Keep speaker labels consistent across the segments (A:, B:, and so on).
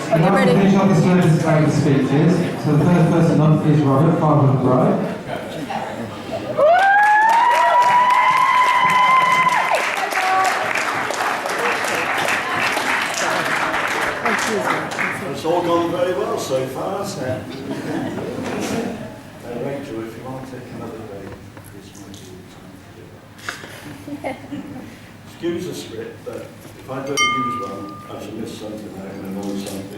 A: Now to finish off this round of speeches, so the first person up is Robert, father of the bride.
B: It's all gone very well so far, hasn't it? Rachel, if you want to take another day, this might be the time to do it. Excuse the script, but if I don't use one, I shall miss something out and annoy somebody.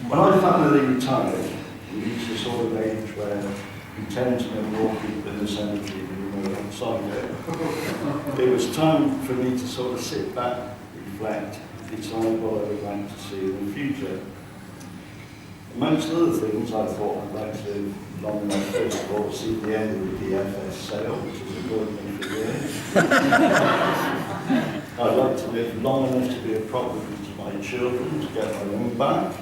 B: When I finally retired, we reached the sort of age where you tend to know more people in the cemetery than you know outside it. It was time for me to sort of sit back, reflect, decide what I would like to see in the future. Amongst other things, I thought I'd like to live long enough, first of all, to see the end of the DFS sale, which is a good thing for years. I'd like to live long enough to be a problem to my children, to get my own back.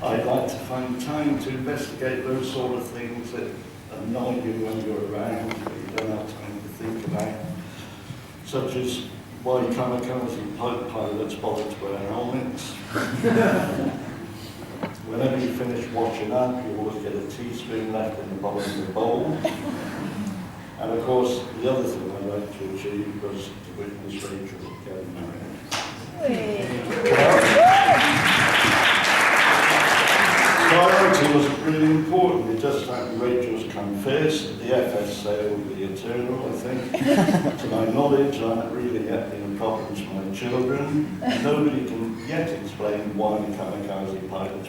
B: I'd like to find time to investigate those sort of things that annoy you when you're around, but you don't have time to think about, such as why kamikaze pilots bother to wear helmets. Whenever you finish washing up, you always get a teaspoon left in the bottom of the bowl. And of course, the other thing I'd like to achieve was to witness Rachel get married. Priority wasn't really important. It just happened Rachel's come first. The FS sale will be eternal, I think. To my knowledge, I haven't really yet been a problem to my children. Nobody can yet explain why kamikaze pilots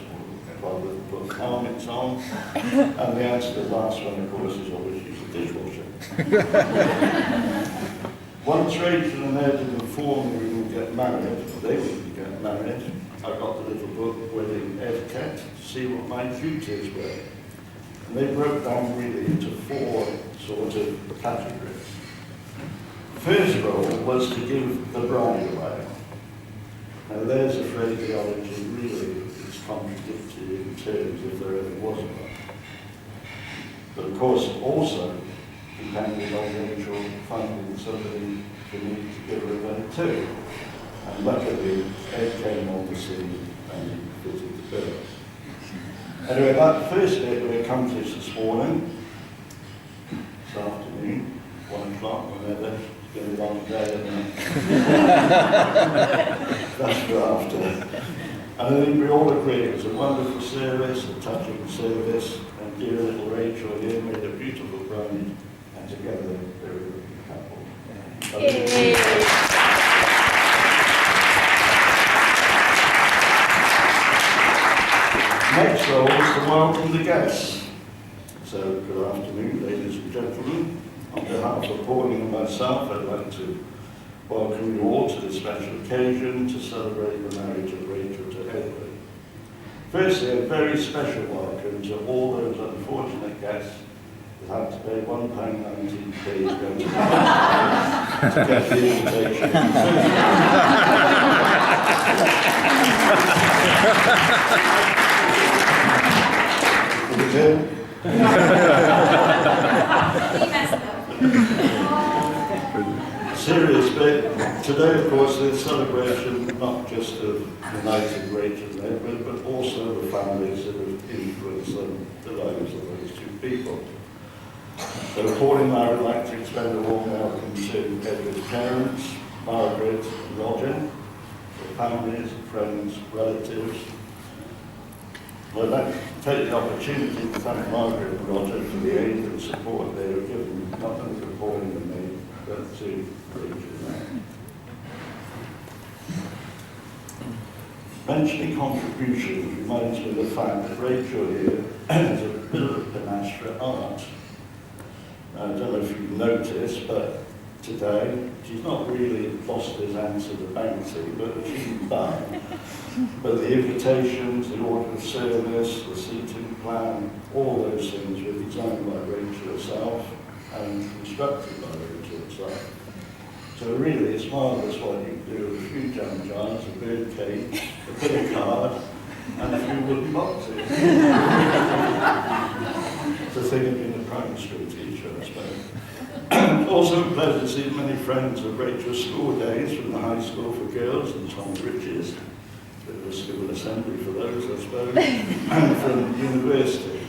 B: bother to put helmets on. And the answer to the last one, of course, is always use a dishwasher. Once Rachel and Ed had informed me we would get married, or they would get married, I got the little book, Wedding Etiquette, to see what my duties were. And they broke down really into 4 sort of categories. First role was to give the bride away. Now there's a phraseology really is contradictory in terms if there ever was one. But of course also depended on Rachel finding somebody for me to give her away to. And luckily Ed came on the scene and he fitted the bill. Anyway, that first bit we accomplished this morning, this afternoon, 1 o'clock, whenever. It's been a long day, isn't it? That's for after. And I think we all agree it was a wonderful service, a touching service, and dear little Rachel here made a beautiful bride, and together they're a good couple. Next role is to welcome the guests. So, good afternoon, ladies and gentlemen. On behalf of Pauline and myself, I'd like to welcome you all to this special occasion to celebrate the marriage of Rachel to Edward. Firstly, a very special welcome to all those unfortunate guests who had to pay £1.19 to get the invitation. Serious bit. Today, of course, is a celebration not just of united Rachel and Edward, but also the families that have influenced the lives of those 2 people. So, Pauline and I would like to extend a warm welcome to Edward's parents, Margaret and Roger, their families, friends, relatives. I'd like to take the opportunity to thank Margaret and Roger for the aid and support they have given, not only to Pauline and me, but to Rachel and I. Mentioning contributions reminds me of the fact that Rachel here has a bit of panache for art. I don't know if you've noticed, but today she's not really lost his answer to Banksy, but she's done. But the invitations, the order of service, the seating plan, all those things were designed by Rachel herself and constructed by Rachel herself. So really it's marvellous what you can do with a few jam jars, a bird cage, a bit of card, and a few wooden boxes. It's a thing of being a primary school teacher, I suppose. Also a pleasure to see many friends of Rachel's school days from the high school for girls and Tom Bridges. assembly for those, I suppose, and from university.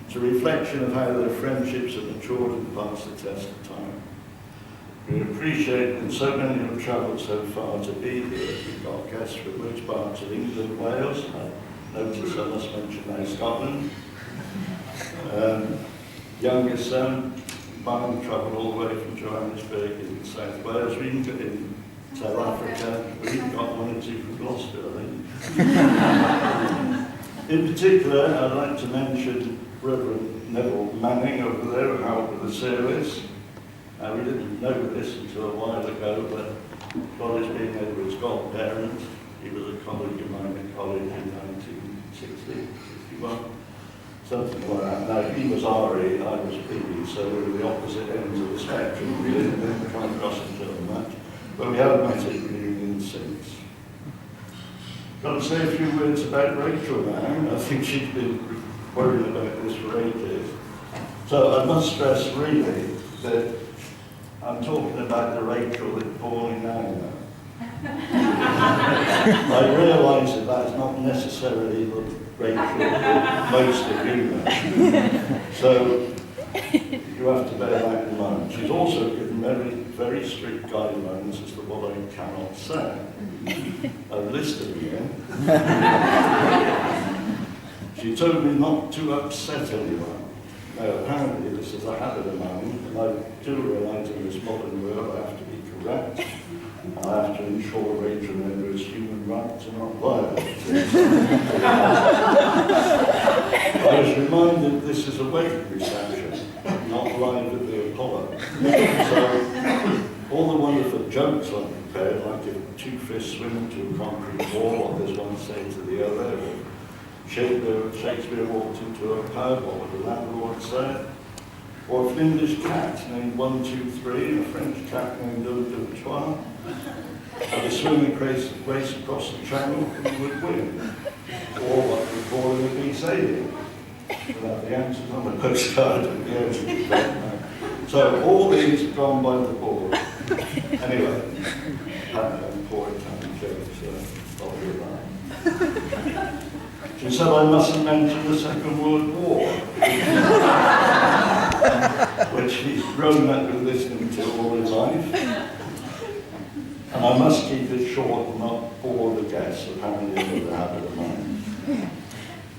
B: It's a reflection of how their friendships have matured and passed the test of time. We appreciate that so many have travelled so far to be here. We've got guests from which parts of England, Wales. I noticed I must mention now Scotland. Youngest son, mine travelled all the way from Johannesburg in South Wales. We even got in South Africa. We even got one or two from Gloucester, I think. In particular, I'd like to mention Reverend Neville Manning over there, who helped with the service. We didn't know this until a while ago, but Boris being Edward's godparent, he was a colleague of mine at college in 1960, 61, something like that. Now, he was RE, I was PB, so we were the opposite ends of the spectrum. We didn't come across each other much, but we haven't met at reunion since. Got to say a few words about Rachel now. I think she's been worrying about this for ages. So I must stress really that I'm talking about the Rachel that's born now. I realise that that's not necessarily the Rachel that most of you know. So you have to bear that in mind. She's also given very strict guidelines as to what I cannot say. I've listed them here. She told me not to upset anyone. Now, apparently this is a habit of mine, and I do realise in this modern world I have to be correct. I have to ensure Rachel Edwards' human rights are not violated. I was reminded this is a wedding reception, not live at the Apollo. So, all the wonderful jokes I prepared, like if two fish swim into a concrete wall, what does one say to the other? Shakespeare walked into a pub, what would the landlord say? Or if an English cat named 123 and a French cat named Deux had a swimming race across the channel, who would win? Or what we call it a bee sailing. Without the answers on the postcard at the end. So all these have gone by the board. Anyway, I'm poor at telling jokes, so I'll do that. She said I mustn't mention the Second World War, which he's grown up with listening to all his life. And I must keep it short and not bore the guests, apparently with the habit of mine.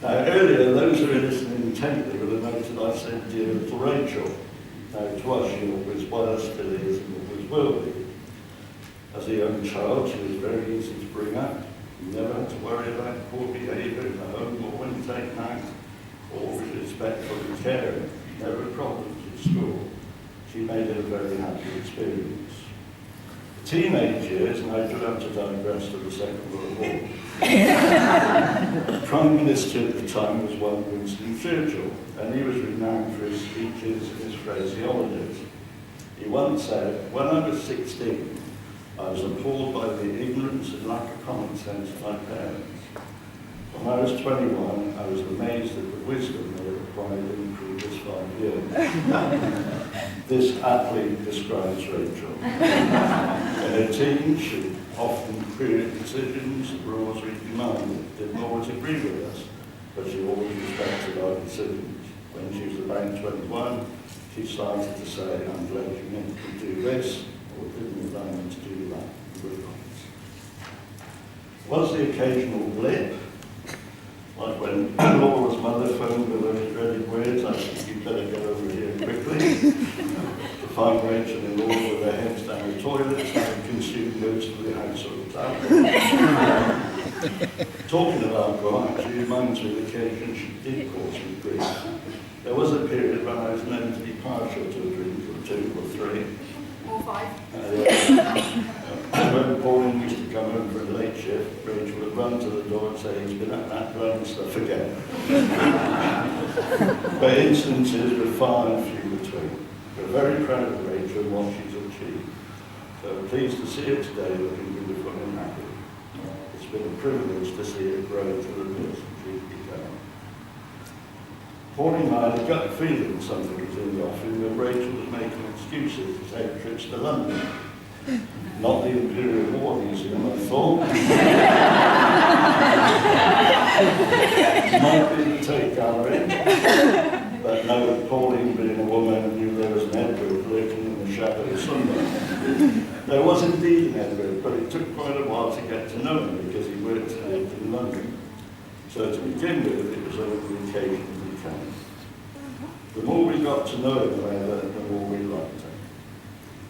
B: Now, earlier, those who were listening intently would have noted I said, dear little Rachel. Now, to us, she always was, still is, and always will be. As a young child, she was very easy to bring up. You never had to worry about poor behaviour in the home or when taken out, or respectful and caring. Never problems in school. She made it a very happy experience. Teenage years, and I do have to digress to the Second World War. Prime Minister at the time was one Winston Churchill, and he was renowned for his speeches and his phraseologies. He once said, when I was 16, I was appalled by the ignorance and lack of common sense of my parents. When I was 21, I was amazed at the wisdom they had acquired in the previous 5 years. This aptly describes Rachel. In her teens, she often created decisions and rules we demanded. Didn't always agree with us, but she always respected our decisions. When she was about 21, she started to say, I'm glad you meant to do this, or didn't allow me to do that. Was the occasional blip, like when Laura's mother phoned with those dreaded words, I think you'd better get over here quickly, to find Rachel and Laura with their heads down the toilets and consume goods for the household alcohol. Talking of alcohol actually reminds me of the occasion she did cause me grief. There was a period when I was known to be partial to a drink or 2 or 3.
C: Or 5.
B: When Pauline used to come home for a late shift, Rachel would run to the door and say, he's been at that bloody stuff again. But instances were far and few between. We're very proud of Rachel and what she's achieved. So pleased to see her today looking beautiful and happy. It's been a privilege to see her grow to the person she's become. Pauline and I had a gut feeling something was in the offing when Rachel was making excuses to take trips to London. Not the Imperial War Museum, I thought. Tate Gallery. But no, Pauline, being a woman, knew there was an Edward lurking in the shadow of sunlight. There was indeed an Edward, but it took quite a while to get to know him because he worked and lived in London. So to begin with, it was only the occasion we came. The more we got to know him, however, the more we liked him.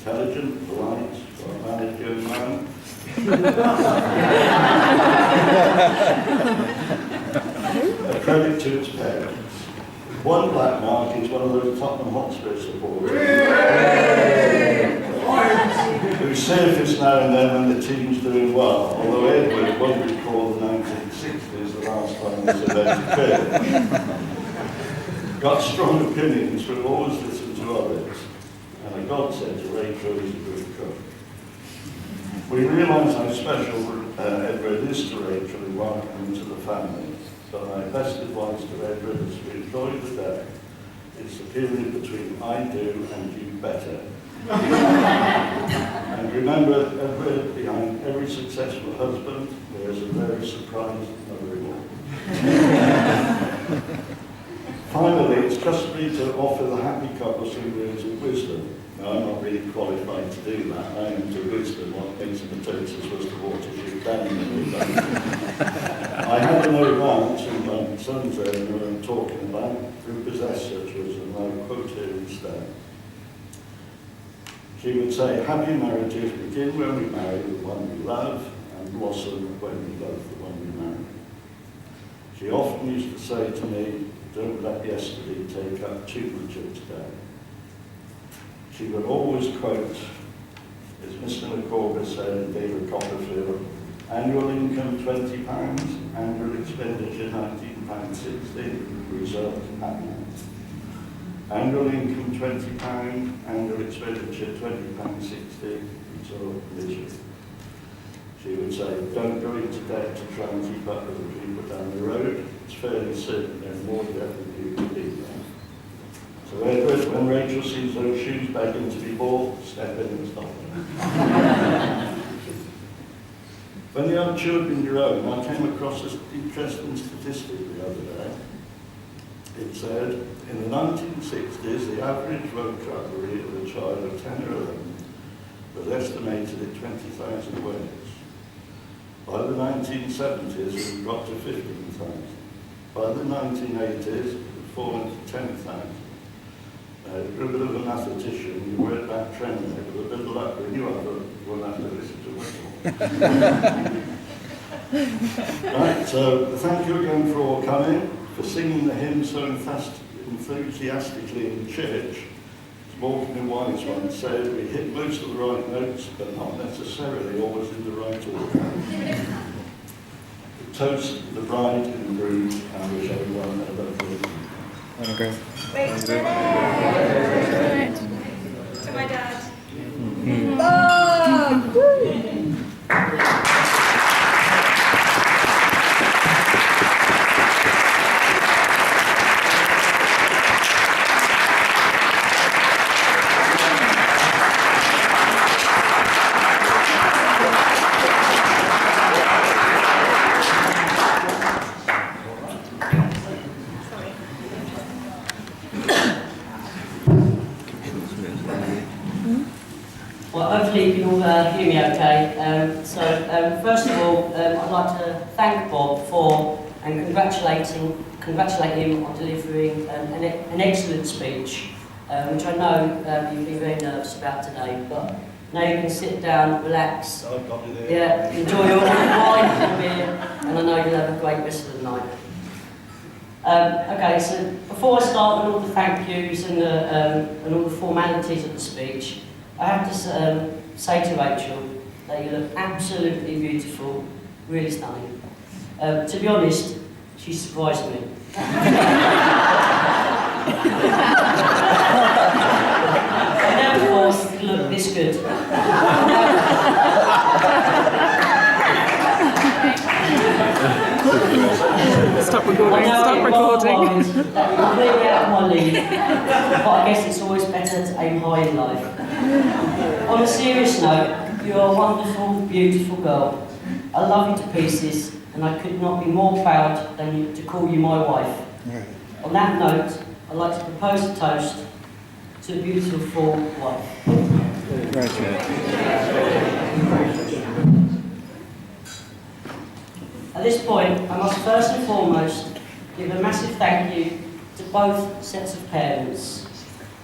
B: Intelligent, polite, well-mannered young man. A credit to his parents. One black mark is one of those Tottenham Hotspur supporters who surface now and then when the team's doing well, although Edward won't recall the 1960s, the last time this event occurred. Got strong opinions, but always listen to others, and a godsend to Rachel is a good cook. We realise how special Edward is to Rachel and welcome him to the family. So my best advice to Edward is to enjoy the day. It's the period between I do and you better. And remember, Edward, behind every successful husband, there is a very surprised mother-in-law. Finally, it's customary to offer the happy couple some words of wisdom. Now, I'm not really qualified to do that. I am to wisdom what makes the potatoes was the water shoot down. I had to know that, and my son's there and what I'm talking about, who possessed such words, and I quote her instead. She would say, happy marriages begin when we marry the one we love, and blossom when we love the one we marry. She often used to say to me, don't let yesterday take up too much of today. She would always quote, as Mr. McCorber said in David Copperfield, annual income £20, annual expenditure £19.60, result happiness. Annual income £20, annual expenditure £20.60, result misery. She would say, don't go into debt to try and keep up with the people down the road. It's fairly certain there's more debt than you can be there. So Edward, when Rachel sees those shoes begging to be bought, step in and stop them. When you have children your own, I came across this interesting statistic the other day. It said, in the 1960s, the average vocabulary of a child of 10 or 11 was estimated at 20,000 words. By the 1970s, it got to 15,000. By the 1980s, it had fallen to 10,000. You're a bit of a mathematician, you work that trend there, with a bit of luck, when you have it, you won't have to listen to it. Right, so thank you again for all coming, for singing the hymn so enthusiastically in church. As Morgan Wise once said, we hit most of the right notes, but not necessarily always in the right order. Toast the bride and groom, and wish everyone a lovely evening.
C: Okay.
D: Wait, to my dad.
E: Well, hopefully you can all hear me okay. First of all, I'd like to thank Bob for and congratulate him on delivering an excellent speech, which I know you've been very nervous about today, but now you can sit down, relax, enjoy your wine and beer, and I know you'll have a great rest of the night. Okay, so before I start with all the thank yous and all the formalities of the speech, I have to say to Rachel that you look absolutely beautiful, really stunning. To be honest, she surprised me. I never thought you could look this good.
C: Stop recording, stop recording.
E: That you're completely out of my league, but I guess it's always better to aim high in life. On a serious note, you're a wonderful, beautiful girl. I love you to pieces, and I could not be more proud than to call you my wife. On that note, I'd like to propose a toast to the beautiful wife. At this point, I must first and foremost give a massive thank you to both sets of parents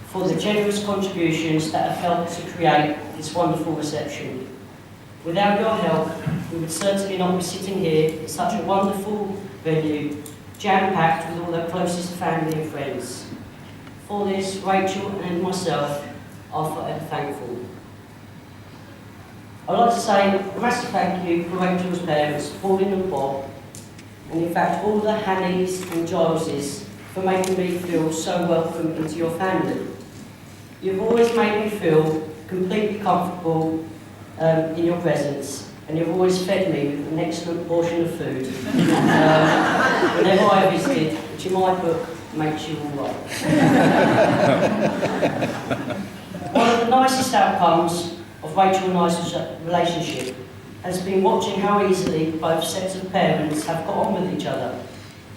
E: for the generous contributions that have helped to create this wonderful reception. Without your help, we would certainly not be sitting here in such a wonderful venue, jam-packed with all our closest family and friends. For this, Rachel and myself are forever thankful. I'd like to say a massive thank you for Rachel's parents, Pauline and Bob, and in fact all the Hannies and Gileses for making me feel so welcome into your family. You've always made me feel completely comfortable in your presence, and you've always fed me with an excellent portion of food whenever I visited, which in my book makes you all right. One of the nicest outcomes of Rachel and I's relationship has been watching how easily both sets of parents have got on with each other.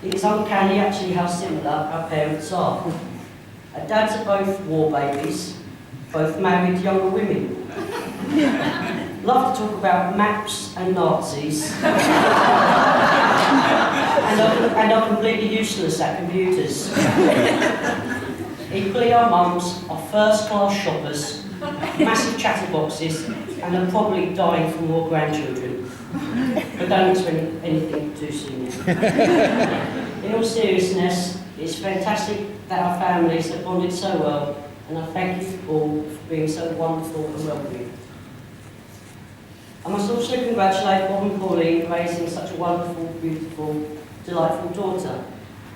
E: It is uncanny actually how similar our parents are. Our dads are both war babies, both married younger women. Love to talk about maps and Nazis, and are completely useless at computers. Equally, our mums are first-class shoppers, massive chatterboxes, and are probably dying for more grandchildren. But don't expect anything too soon. In all seriousness, it's fantastic that our families have bonded so well, and I thank you all for being so wonderful and welcoming. I must also congratulate Bob and Pauline for raising such a wonderful, beautiful, delightful daughter.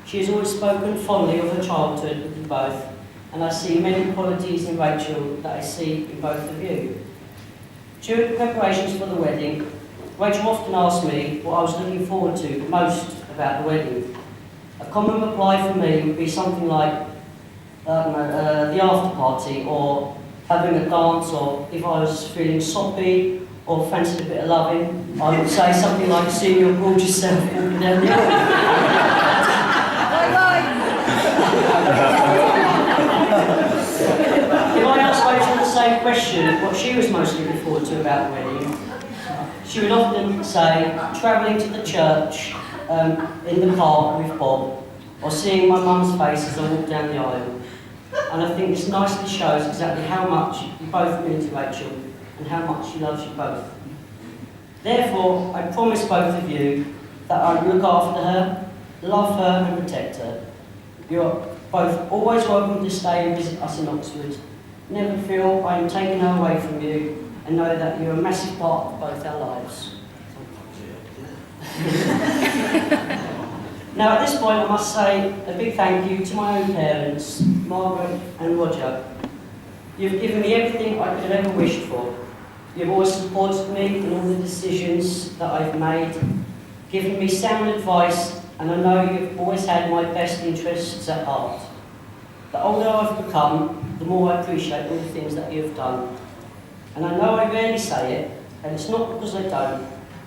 E: She has always spoken fondly of her childhood with you both, and I see many qualities in Rachel that I see in both of you. During preparations for the wedding, Rachel often asked me what I was looking forward to most about the wedding. A common reply from me would be something like, the after party, or having a dance, or if I was feeling soppy or fancied a bit of loving, I would say something like seeing your gorgeous self walking down the aisle. If I asked Rachel the same question, what she was most looking forward to about the wedding, she would often say travelling to the church in the car with Bob, or seeing my mum's face as I walk down the aisle. And I think this nicely shows exactly how much you both mean to Rachel and how much she loves you both. Therefore, I promise both of you that I will look after her, love her and protect her. You're both always welcome to stay and visit us in Oxford. Never feel I am taking her away from you, and know that you're a massive part of both our lives. Now at this point I must say a big thank you to my own parents, Margaret and Roger. You've given me everything I could have ever wished for. You've always supported me in all the decisions that I've made, given me sound advice, and I know you've always had my best interests at heart. The older I've become, the more I appreciate all the things that you've done. And I know I rarely say it, and it's not because I don't,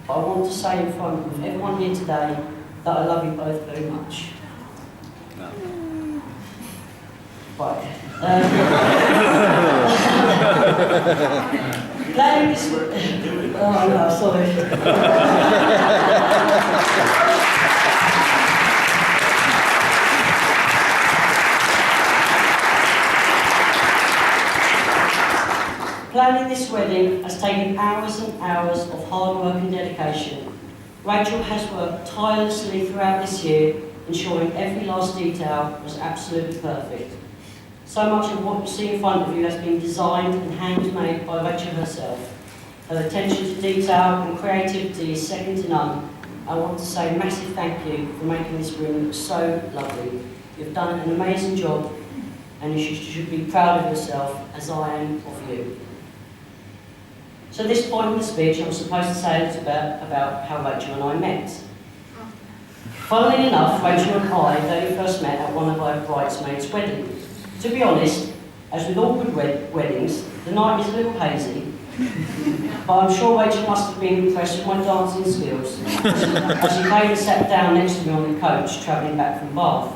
E: but I want to say in front of everyone here today that I love you both very much. Right. Planning this... Oh no, sorry. Planning this wedding has taken hours and hours of hard work and dedication. Rachel has worked tirelessly throughout this year, ensuring every last detail was absolutely perfect. So much of what you see in front of you has been designed and handmade by Rachel herself. Her attention to detail and creativity is second to none. I want to say a massive thank you for making this room look so lovely. You've done an amazing job, and you should be proud of yourself, as I am of you. So at this point in the speech, I'm supposed to say a little bit about how Rachel and I met. Funnily enough, Rachel and I very first met at one of our bridesmaids' weddings. To be honest, as with all good weddings, the night is a little hazy, but I'm sure Rachel must have been impressed with my dancing skills as she came and sat down next to me on the coach travelling back from Bath.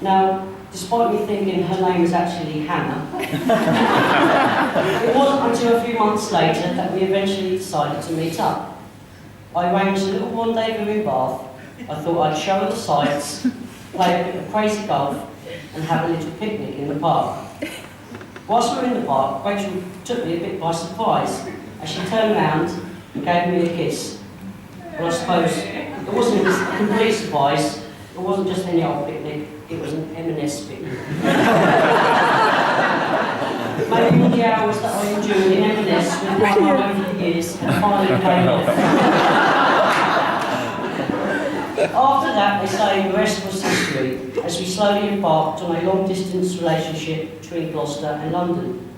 E: Now, despite me thinking her name was actually Hannah, it wasn't until a few months later that we eventually decided to meet up. I arranged a little rendezvous in Bath. I thought I'd show her the sights, play a bit of crazy golf, and have a little picnic in the park. Whilst we were in the park, Rachel took me a bit by surprise as she turned round and gave me a kiss. Well, I suppose it wasn't a complete surprise. It wasn't just any old picnic, it was an M&S picnic. Maybe all the hours that I endured in M&S with my mum over the years had finally paid off. After that, they say the rest was history, as we slowly embarked on a long-distance relationship between Gloucester and London.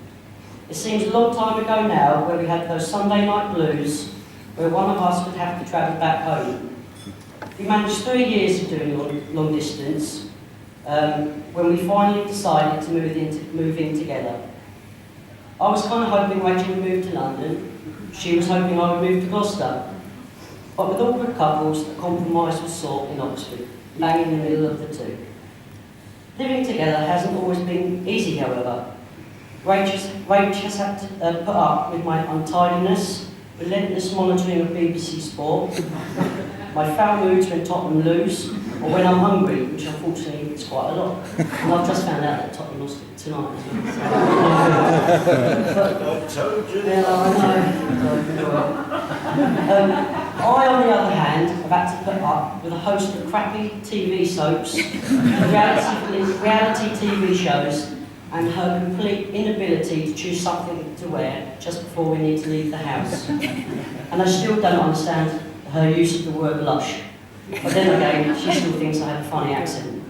E: It seems a long time ago now, where we had those Sunday night blues, where one of us would have to travel back home. We managed 3 years of doing long distance, when we finally decided to move in together. I was kind of hoping Rachel would move to London. She was hoping I would move to Gloucester. But with all good couples, a compromise was sought in Oxford, bang in the middle of the two. Living together hasn't always been easy, however. Rach has had to put up with my untidiness, relentless monitoring of BBC Sport, my foul moods when Tottenham lose, or when I'm hungry, which unfortunately is quite a lot. And I've just found out that Tottenham lost tonight as well.
B: I told you.
E: Yeah, I know. I, on the other hand, have had to put up with a host of crappy TV soaps, reality TV shows, and her complete inability to choose something to wear just before we need to leave the house. And I still don't understand her use of the word lush. But then again, she still thinks I have a funny accent.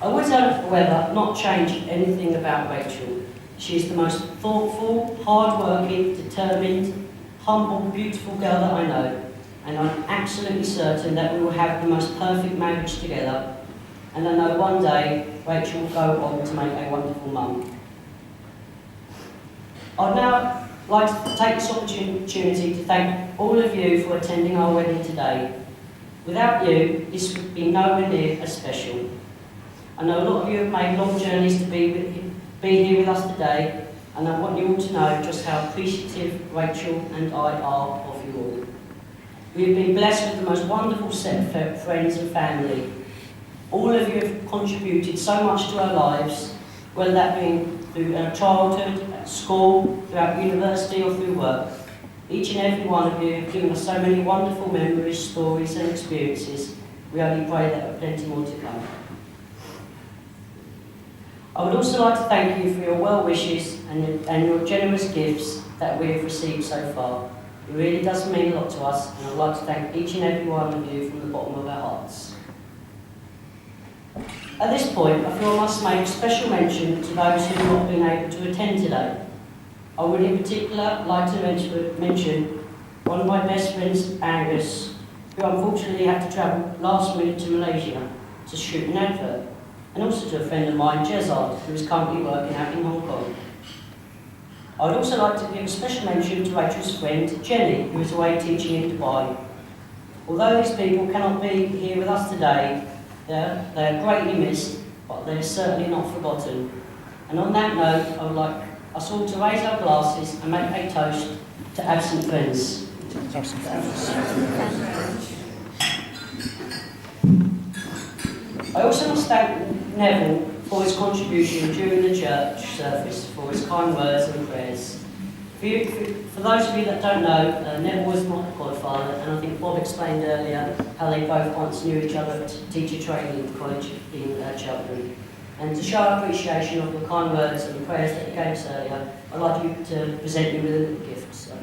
E: I would, however, not change anything about Rachel. She is the most thoughtful, hard-working, determined, humble, beautiful girl that I know, and I'm absolutely certain that we will have the most perfect marriage together, and I know one day Rachel will go on to make a wonderful mum. I'd now like to take this opportunity to thank all of you for attending our wedding today. Without you, this would be nowhere near as special. I know a lot of you have made long journeys to be here with us today, and I want you all to know just how appreciative Rachel and I are of you all. We have been blessed with the most wonderful set of friends and family. All of you have contributed so much to our lives, whether that being through our childhood, at school, throughout university or through work. Each and every one of you have given us so many wonderful memories, stories and experiences. We only pray that there are plenty more to come. I would also like to thank you for your well wishes and your generous gifts that we have received so far. It really does mean a lot to us, and I'd like to thank each and every one of you from the bottom of our hearts. At this point, I feel I must make special mention to those who have not been able to attend today. I would in particular like to mention one of my best friends, Angus, who unfortunately had to travel last minute to Malaysia to shoot an advert, and also to a friend of mine, Jezard, who is currently working out in Hong Kong. I would also like to give a special mention to Rachel's friend, Jenny, who is away teaching in Dubai. Although these people cannot be here with us today, they are greatly missed, but they are certainly not forgotten. And on that note, I would like us all to raise our glasses and make a toast to absent friends. I also must thank Neville for his contribution during the church service, for his kind words and prayers. For those of you that don't know, Neville was my godfather, and I think Bob explained earlier how they both once knew each other at teacher training college in Cheltenham. And to show our appreciation of the kind words and prayers that he gave us earlier, I'd like you to present you with a little gift. So.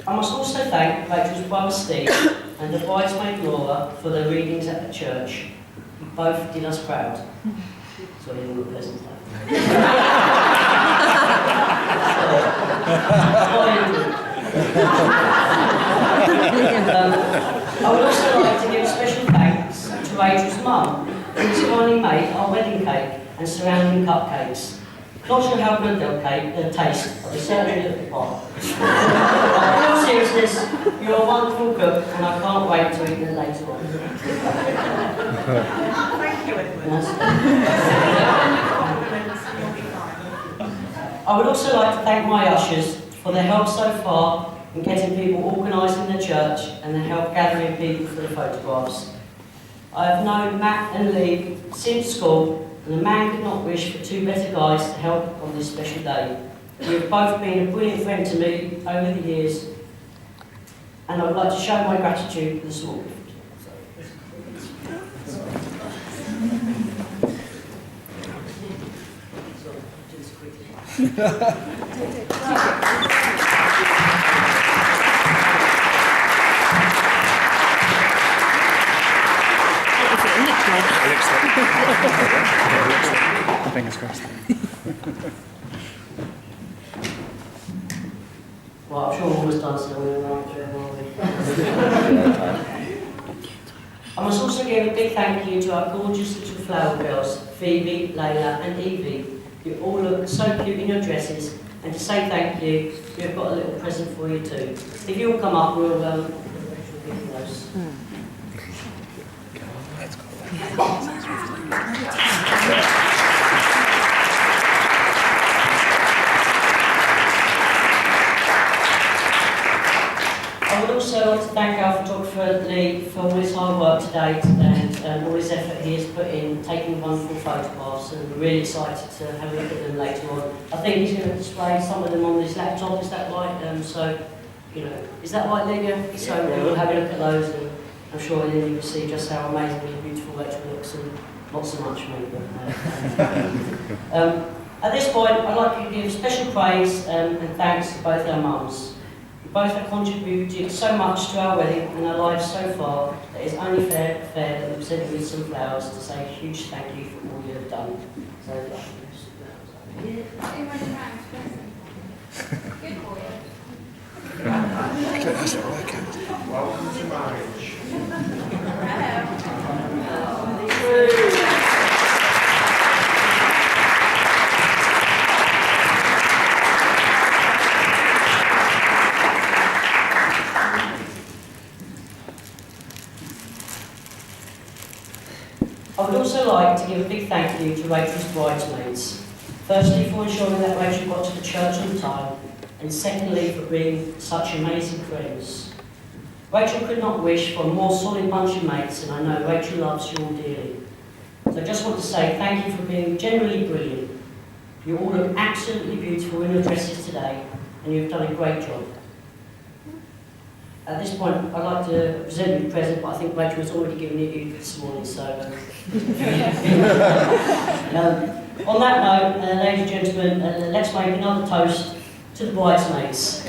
E: I must also thank Rachel's brother Steve and the bridesmaid Laura for their readings at the church. Both did us proud. Sorry, all the pleasant stuff. I would also like to give special thanks to to Rachel's mum, who's kindly made our wedding cake and surrounding cupcakes. Not sure how good they'll taste, but they certainly look the part. In all seriousness, you're a wonderful cook, and I can't wait to eat them later on.
D: Thank you, Edward.
E: I would also like to thank my ushers for their help so far in getting people organised in the church and their help gathering people for the photographs. I have known Matt and Lee since school, and a man could not wish for two better guys to help on this special day. You have both been a brilliant friend to me over the years, and I would like to show my gratitude with a small gift.
C: Fingers crossed.
E: Well, I'm sure we're almost done, so we're around there, aren't we? I must also give a big thank you to our gorgeous little flower girls, Phoebe, Layla and Evie. You all look so cute in your dresses, and to say thank you, we've got a little present for you too. If you'll come up, we'll give those. I would also like to thank our photographer Lee for all his hard work to date and all his effort he has put in taking wonderful photographs, and we're really excited to have a look at them later on. I think he's going to display some of them on his laptop, is that right? So, you know, is that right, Lydia? So we'll have a look at those, and I'm sure Lydia will see just how amazingly beautiful Rachel looks, and not so much me. But, at this point, I'd like to give special praise and thanks to both our mums. Both have contributed so much to our wedding and our lives so far that it's only fair that we present you with some flowers to say a huge thank you for all you have done. So,
D: Good boy.
B: Welcome to marriage.
E: I would also like to give a big thank you to Rachel's bridesmaids. Firstly, for ensuring that Rachel got to the church on time, and secondly, for being such amazing friends. Rachel could not wish for a more solid bunch of mates, and I know Rachel loves you all dearly. So I just want to say thank you for being generally brilliant. You all look absolutely beautiful in your dresses today, and you've done a great job. At this point, I'd like to present you the present, but I think Rachel has already given it you this morning, so... on that note, ladies and gentlemen, let's make another toast to the bridesmaids.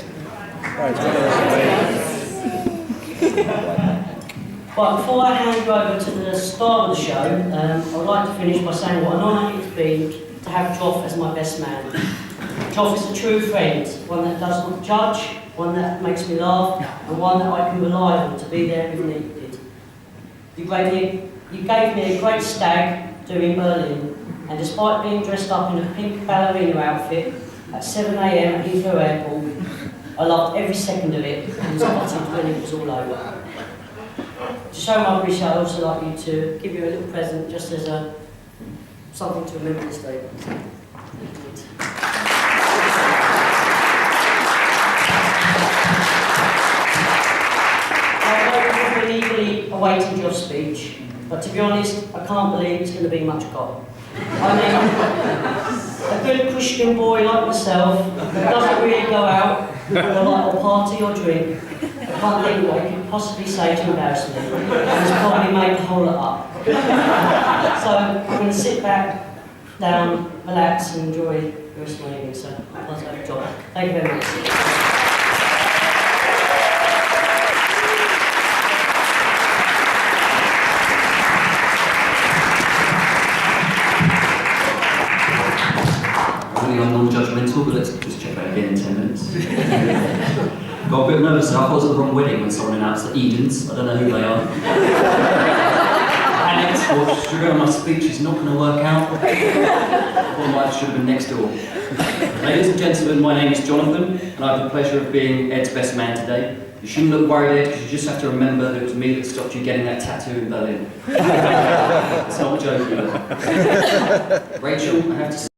E: But before I hand you over to the star of the show, I'd like to finish by saying what an honour it's been to have Joff as my best man. Joff is a true friend, one that does not judge, one that makes me laugh, and one that I can rely on to be there if needed. You gave me a great stag doing Berlin, and despite being dressed up in a pink ballerina outfit at 7 AM at Heathrow Airport, I loved every second of it and was gutted when it was all over. To show my appreciation, I'd also like you to give you a little present just as something to remember this day. Eagerly awaiting your speech, but to be honest, I can't believe it's going to be much God. I mean, a good Christian boy like myself that doesn't really go out with a lot of party or drink, I can't think what he could possibly say to embarrass me, and he's probably made the whole lot up. So I'm going to sit back, down, relax and enjoy the rest of my evening, so I'll take a job. Thank you very much.
F: I'm non-judgmental, but let's just check that again in 10 minutes. Got a bit nervous. I thought it was at the wrong wedding when someone announced the Edens. I don't know who they are. panicked, or sugar on my speech is not going to work out. Or I should have been next door. Ladies and gentlemen, my name is Jonathan, and I have the pleasure of being Ed's best man today. You shouldn't look worried, Ed, because you just have to remember that it was me that stopped you getting that tattoo in Berlin. It's not a joke either. Rachel, I have to say,